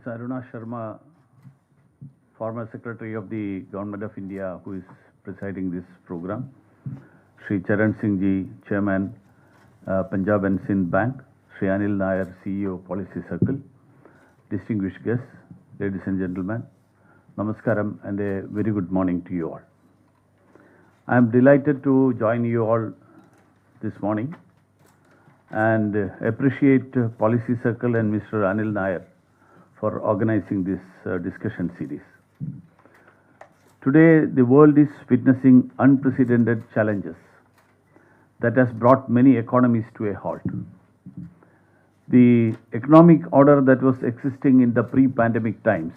Ms. Aruna Sharma, former Secretary of the Government of India, who is presiding this program. Shri Charan Singh ji, Chairman, Punjab and Singh Bank. Shri Anil Nair, CEO, Policy Circle. Distinguished guests, ladies and gentlemen, Namaskaram and a very good morning to you all. I am delighted to join you all this morning and appreciate Policy Circle and Mr. Anil Nair for organizing this discussion series. Today, the world is witnessing unprecedented challenges that has brought many economies to a halt. The economic order that was existing in the pre-pandemic times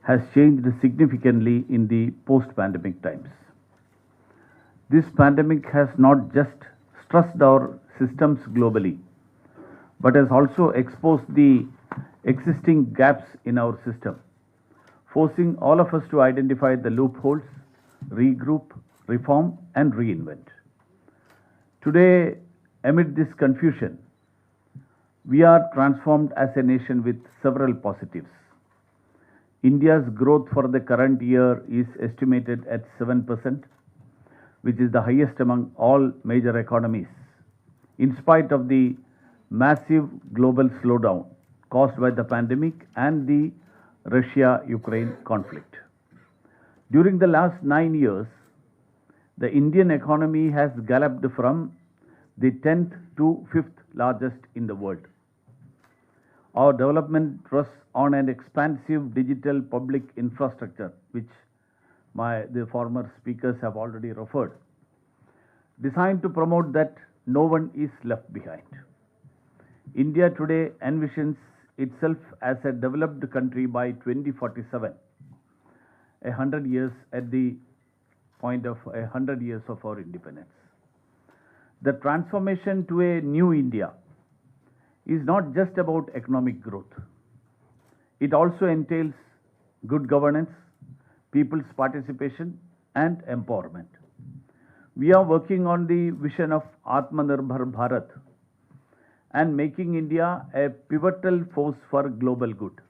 has changed significantly in the post-pandemic times. This pandemic has not just stressed our systems globally, but has also exposed the existing gaps in our system, forcing all of us to identify the loopholes, regroup, reform, and reinvent. Today, amid this confusion, we are transformed as a nation with several positives. India's growth for the current year is estimated at 7%, which is the highest among all major economies, in spite of the massive global slowdown caused by the pandemic and the Russia-Ukraine conflict. During the last 9 years, the Indian economy has galloped from the 10th to 5th largest in the world. Our development rests on an expansive digital public infrastructure, which the former speakers have already referred, designed to promote that no one is left behind. India today envisions itself as a developed country by 2047, 100 years at the point of 100 years of our independence. The transformation to a new India is not just about economic growth. It also entails good governance, people's participation, and empowerment. We are working on the vision of Atmanirbhar Bharat and making India a pivotal force for global good.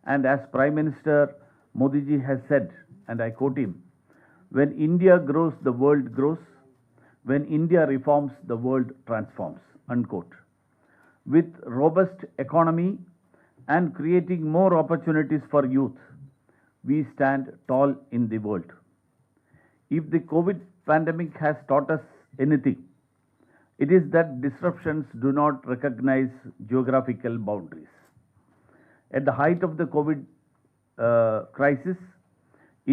And as Prime Minister Modi ji has said, and I quote him, "When India grows, the world grows. When India reforms, the world transforms," unquote. With robust economy and creating more opportunities for youth, we stand tall in the world. If the COVID pandemic has taught us anything, it is that disruptions do not recognize geographical boundaries. At the height of the COVID crisis,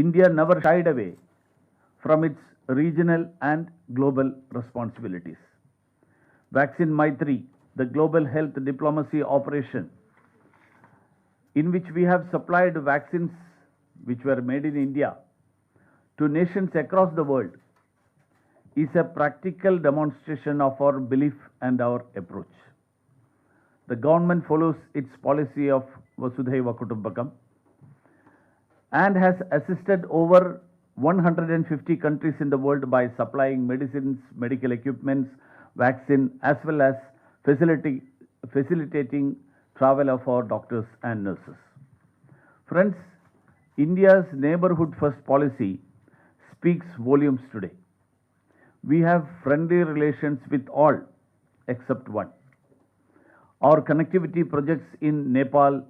India never shied away from its regional and global responsibilities. Vaccine Maitri, the global health diplomacy operation, in which we have supplied vaccines which were made in India to nations across the world, is a practical demonstration of our belief and our approach. The government follows its policy of Vasudhaiva Kutumbakam and has assisted over 150 countries in the world by supplying medicines, medical equipments, vaccine, as well as facilitating travel of our doctors and nurses. Friends, India's neighborhood first policy speaks volumes today. We have friendly relations with all except one. Our connectivity projects in Nepal,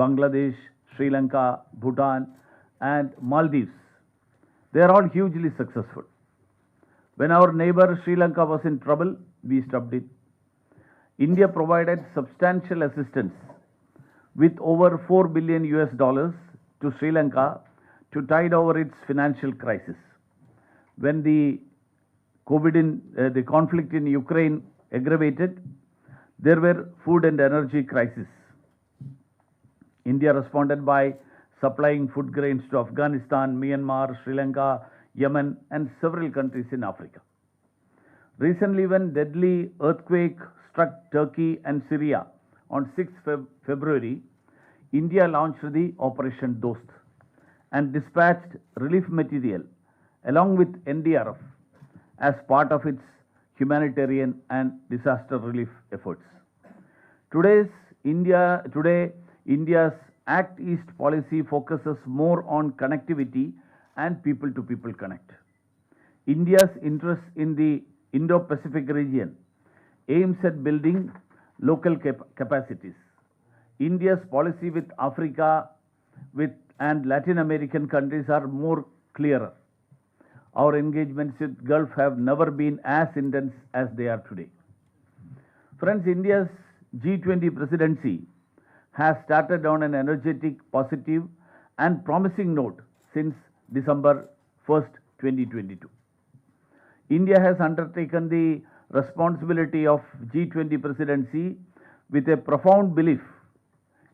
Bangladesh, Sri Lanka, Bhutan, and Maldives, they are all hugely successful. When our neighbor Sri Lanka was in trouble, we stopped it. India provided substantial assistance with over $4 billion to Sri Lanka to tide over its financial crisis. When the conflict in Ukraine aggravated, there were food and energy crises. India responded by supplying food grains to Afghanistan, Myanmar, Sri Lanka, Yemen, and several countries in Africa. Recently, when deadly earthquake struck Turkey and Syria on 6th February, India launched the Operation Dost and dispatched relief material along with NDRF as part of its humanitarian and disaster relief efforts. Today, India's Act East policy focuses more on connectivity and people to people connect. India's interest in the Indo Pacific region aims at building local capacities. India's policy with Africa and Latin American countries are more clearer. Our engagements with Gulf have never been as intense as they are today. Friends, India's G20 presidency has started on an energetic, positive, and promising note since December 1st, 2022. India has undertaken the responsibility of G20 presidency with a profound belief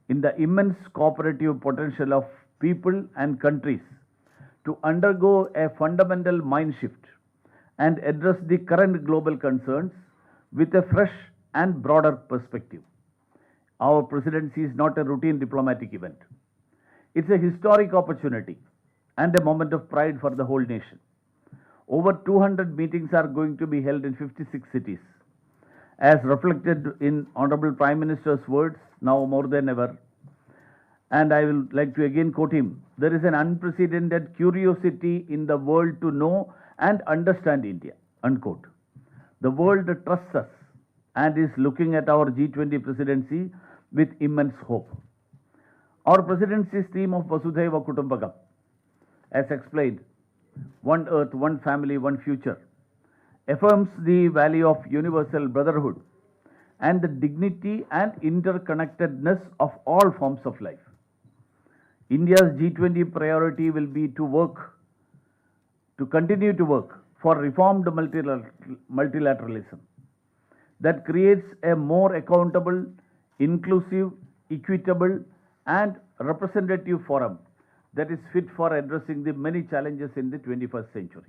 in the immense cooperative potential of people and countries to undergo a fundamental mind shift and address the current global concerns with a fresh and broader perspective. Our presidency is not a routine diplomatic event. It's a historic opportunity and a moment of pride for the whole nation. Over 200 meetings are going to be held in 56 cities. As reflected in Honorable Prime Minister's words, now more than ever, and I will like to again quote him, there is an unprecedented curiosity in the world to know and understand India, unquote. The world trusts us and is looking at our G20 presidency with immense hope. Our presidency's theme of Vasudhaiva Kutumbakam, as explained, one earth, one family, one future, affirms the value of universal brotherhood and the dignity and interconnectedness of all forms of life. India's G20 priority will be to continue to work for reformed multilateralism that creates a more accountable, inclusive, equitable, and representative forum that is fit for addressing the many challenges in the 21st century.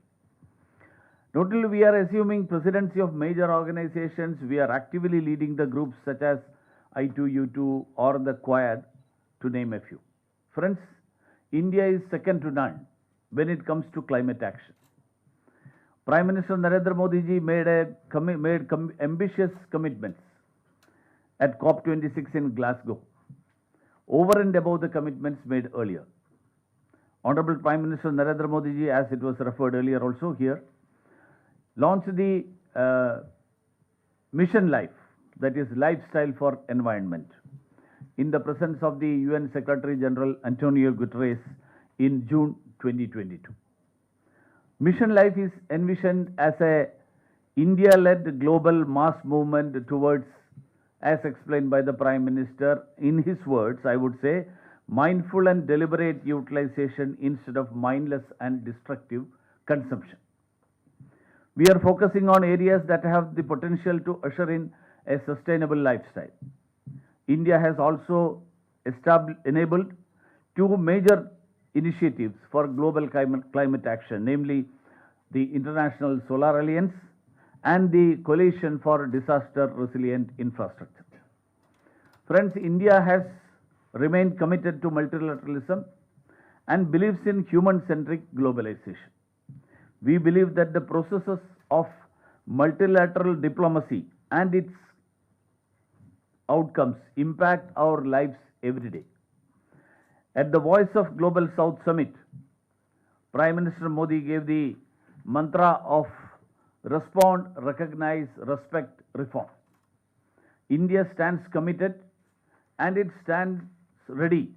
Not only we are assuming presidency of major organizations, we are actively leading the groups such as I2U2 or the Quad, to name a few. Friends, India is second to none when it comes to climate action. Prime Minister Narendra Modi ji made ambitious commitments at COP26 in Glasgow, over and above the commitments made earlier. Honorable Prime Minister Narendra Modi ji, as it was referred earlier also here, launched the Mission Life, that is Lifestyle for Environment, in the presence of the UN Secretary General Antonio Guterres in June 2022. Mission Life is envisioned as a India-led global mass movement towards, as explained by the Prime Minister, in his words, I would say, mindful and deliberate utilization instead of mindless and destructive consumption. We are focusing on areas that have the potential to usher in a sustainable lifestyle. India has also enabled two major initiatives for global climate action, namely the International Solar Alliance and the Coalition for Disaster Resilient Infrastructure. Friends, India has remained committed to multilateralism and believes in human-centric globalization. We believe that the processes of multilateral diplomacy and its outcomes impact our lives every day. At the Voice of Global South Summit, Prime Minister Modi gave the mantra of respond, recognize, respect, reform. India stands committed and it stands ready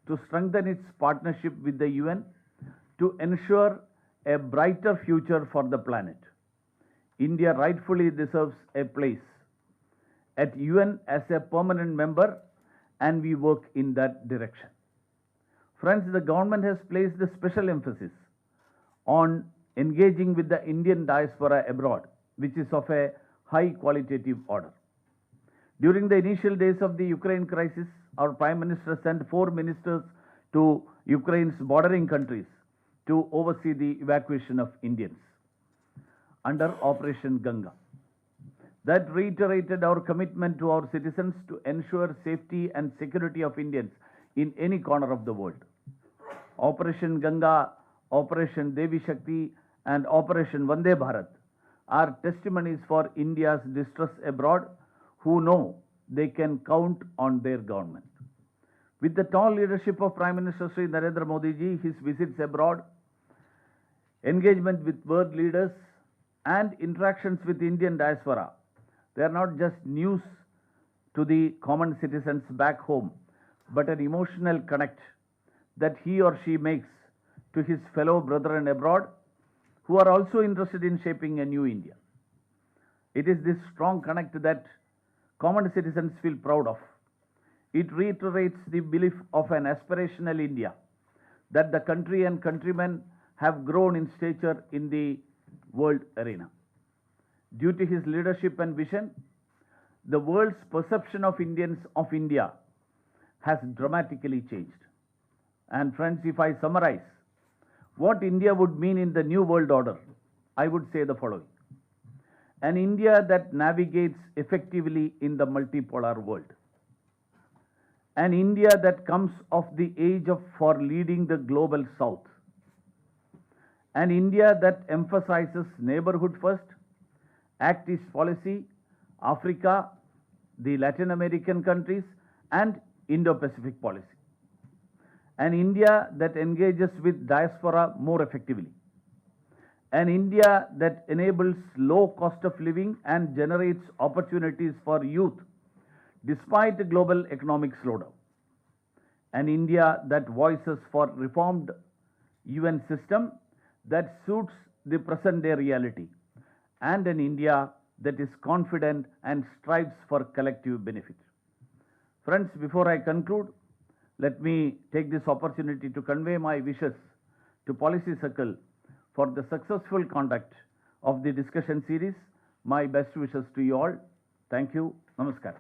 to strengthen its partnership with the UN to ensure a brighter future for the planet. India rightfully deserves a place at UN as a permanent member, and we work in that direction. Friends, the government has placed a special emphasis on engaging with the Indian diaspora abroad, which is of a high qualitative order. During the initial days of the Ukraine crisis, our Prime Minister sent 4 ministers to Ukraine's bordering countries to oversee the evacuation of Indians under Operation Ganga. That reiterated our commitment to our citizens to ensure safety and security of Indians in any corner of the world. Operation Ganga, Operation Devi Shakti, and Operation Vande Bharat are testimonies for India's distress abroad who know they can count on their government. With the tall leadership of Prime Minister Shri Narendra Modi ji, his visits abroad, engagement with world leaders, and interactions with Indian diaspora, they are not just news to the common citizens back home, but an emotional connect that he or she makes to his fellow brethren abroad who are also interested in shaping a new India. It is this strong connect that common citizens feel proud of. It reiterates the belief of an aspirational India, that the country and countrymen have grown in stature in the world arena. Due to his leadership and vision, the world's perception of Indians of India has dramatically changed. And friends, if I summarize what India would mean in the new world order, I would say the following. An India that navigates effectively in the multipolar world. An India that comes of the age of for leading the global south. An India that emphasizes neighborhood first, Act East policy, Africa, the Latin American countries, and Indo-Pacific policy. An India that engages with diaspora more effectively. An India that enables low cost of living and generates opportunities for youth despite the global economic slowdown. An India that voices for reformed UN system that suits the present day reality. And an India that is confident and strives for collective benefit. Friends, before I conclude, let me take this opportunity to convey my wishes to Policy Circle for the successful conduct of the discussion series. My best wishes to you all. Thank you. Namaskar.